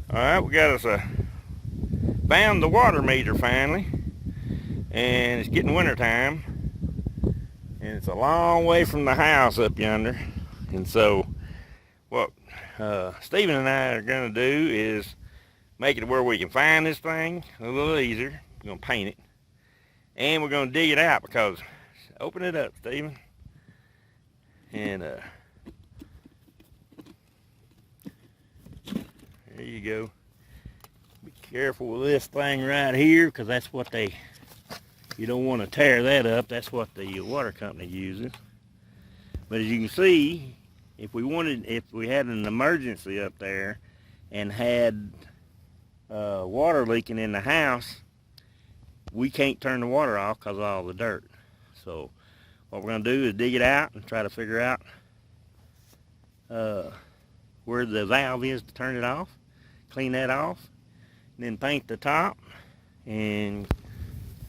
Alright, we got us found the water meter finally. And it's getting winter time. And it's a long way from the house up yonder. And so what Stephen and I are going to do is make it where we can find this thing a little easier. We're going to paint it. And we're going to dig it out because, open it up, Stephen. And there you go. Be careful with this thing right here because that's what you don't want to tear that up. That's what the water company uses. But as you can see, if we had an emergency up there and had water leaking in the house, we can't turn the water off because of all the dirt. So what we're going to do is dig it out and try to figure out where the valve is to turn it off, clean that off, and then paint the top and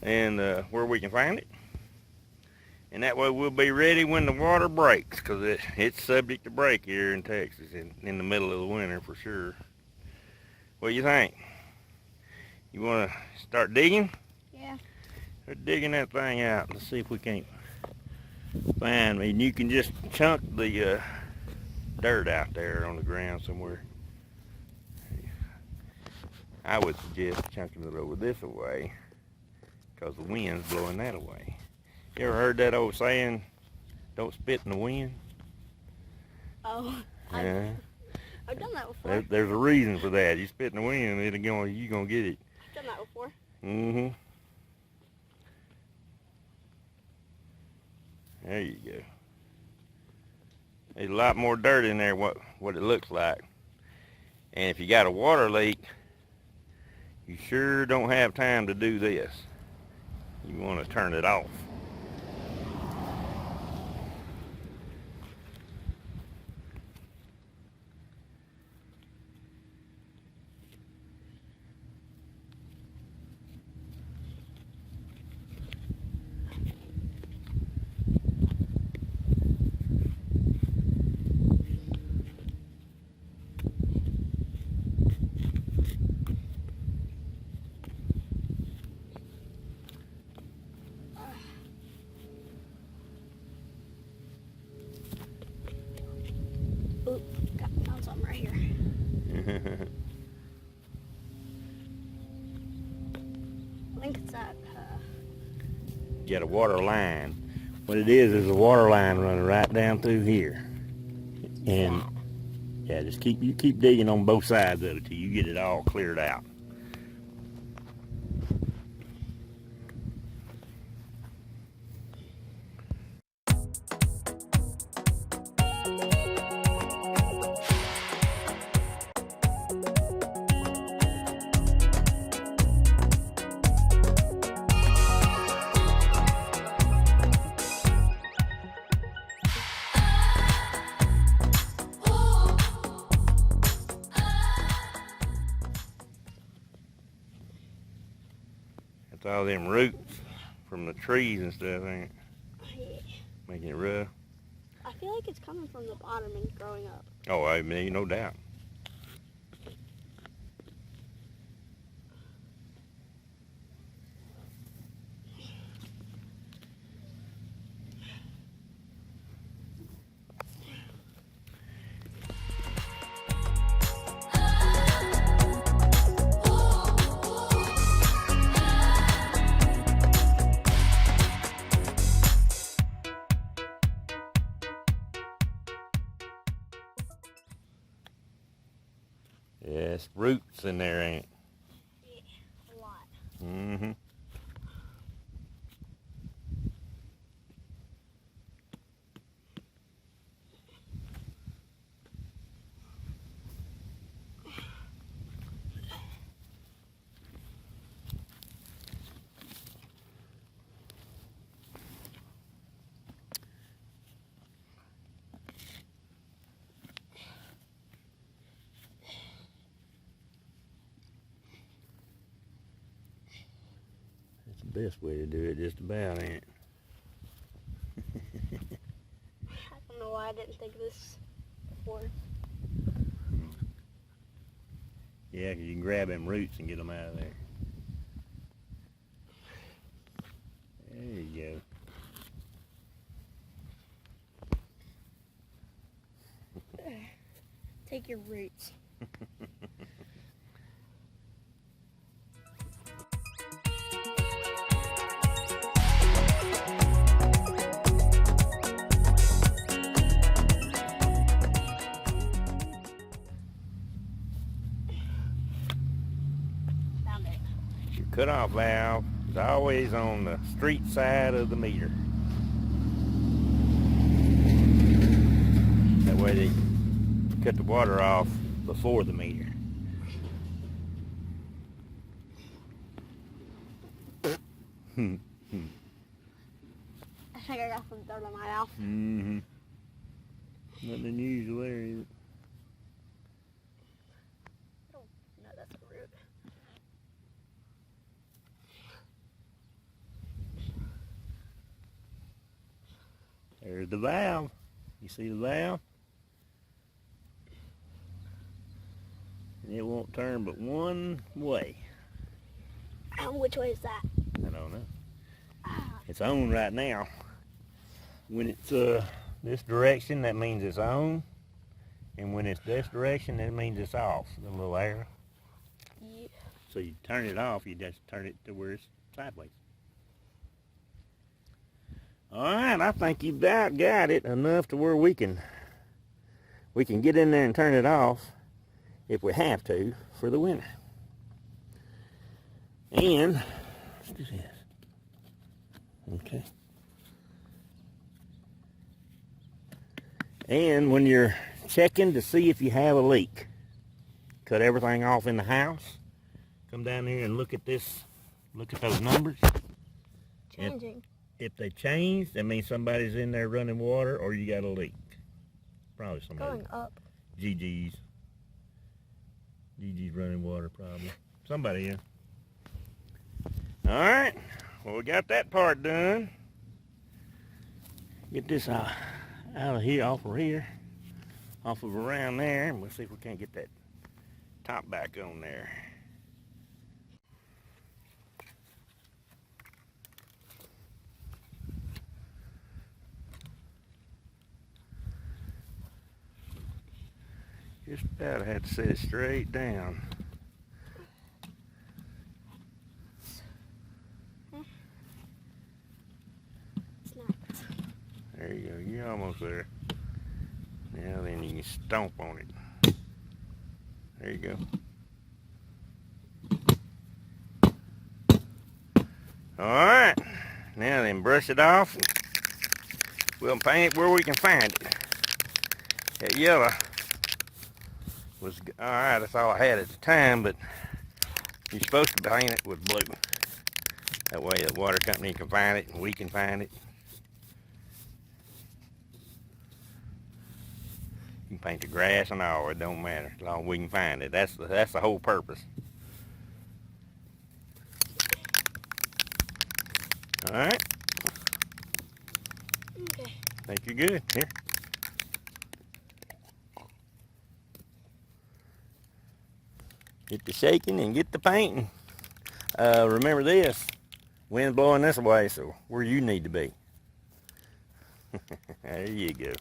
where we can find it. And that way we'll be ready when the water breaks, because it's subject to break here in Texas in the middle of the winter for sure. What do you think? You want to start digging? Yeah. Start digging that thing out. Let's see if we can't find me. And you can just chunk the dirt out there on the ground somewhere. I would suggest chunking it over this way because the wind's blowing that away. You ever heard that old saying, don't spit in the wind? Oh, Yeah. I've done that before. There's a reason for that. You spit in the wind, you're gonna get it. I've done that before. Mm-hmm. There you go. There's a lot more dirt in there what it looks like. And if you got a water leak, you sure don't have time to do this. You want to turn it off. Oop, found something right here. I think it's that. You got a water line. What it is a water line running right down through here. And yeah, just keep digging on both sides of it till you get it all cleared out. That's all them roots from the trees and stuff, ain't it? Yeah. Making it rough. I feel like it's coming from the bottom and growing up. Oh, I mean, no doubt. Yeah, it's roots in there, ain't it? Yeah, a lot. Mm-hmm. That's the best way to do it, just about, ain't it? I don't know why I didn't think of this before. Yeah, 'cause you can grab them roots and get them out of there. There you go. Take your roots. Found it. Your cutoff valve is always on the street side of the meter. That way they cut the water off before the meter. I think I got some dirt on my mouth. Mm-hmm. Nothing unusual there, is it? Oh, no, that's a root. There's the valve. You see the valve? And it won't turn but one way. Which way is that? I don't know. It's on right now. When it's this direction, that means it's on. And when it's this direction, that means it's off. The little arrow. Yeah. So you turn it off, you just turn it to where it's sideways. All right, I think you've about got it enough to where we can get in there and turn it off if we have to for the winter. And let's do this. Okay. And when you're checking to see if you have a leak, cut everything off in the house. Come down here and look at this. Look at those numbers. Changing. If they change, that means somebody's in there running water or you got a leak. Probably somebody. Going up. Gigi's running water probably. Somebody in. All right. Well, we got that part done. Get this out of here, off of around there, and we'll see if we can't get that top back on there. Just about had to set it straight down. There you go, you're almost there. Now then you can stomp on it. There you go. Alright, now then brush it off. And we'll paint it where we can find it. That yellow was alright, that's all I had at the time, but you're supposed to paint it with blue. That way the water company can find it and we can find it. You can paint the grass and all, it don't matter, as long as we can find it. That's the whole purpose. Alright. Okay. Think you're good. Here. Get the shaking and get the painting. Remember this, wind's blowing this way, so where you need to be. There you go.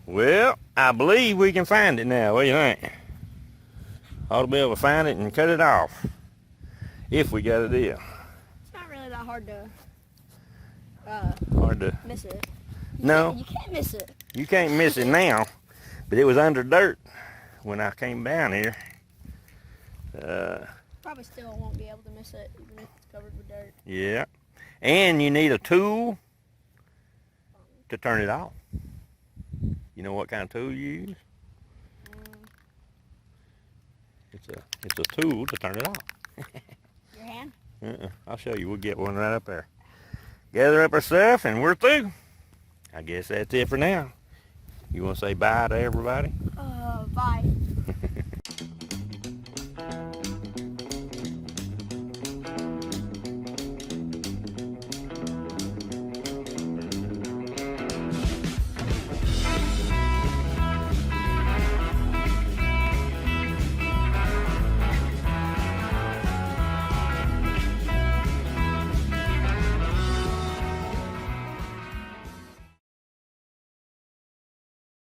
Well, I believe we can find it now. What do you think? Ought to be able to find it and cut it off. If we got a deal. It's not really that hard to miss it. No. You can't miss it. You can't miss it now. But it was under dirt when I came down here. Probably still won't be able to miss it, even if it's covered with dirt. Yeah. And you need a tool to turn it off. You know what kind of tool you use? It's a tool to turn it off. Your hand? I'll show you. We'll get one right up there. Gather up our stuff and we're through. I guess that's it for now. You want to say bye to everybody? Bye.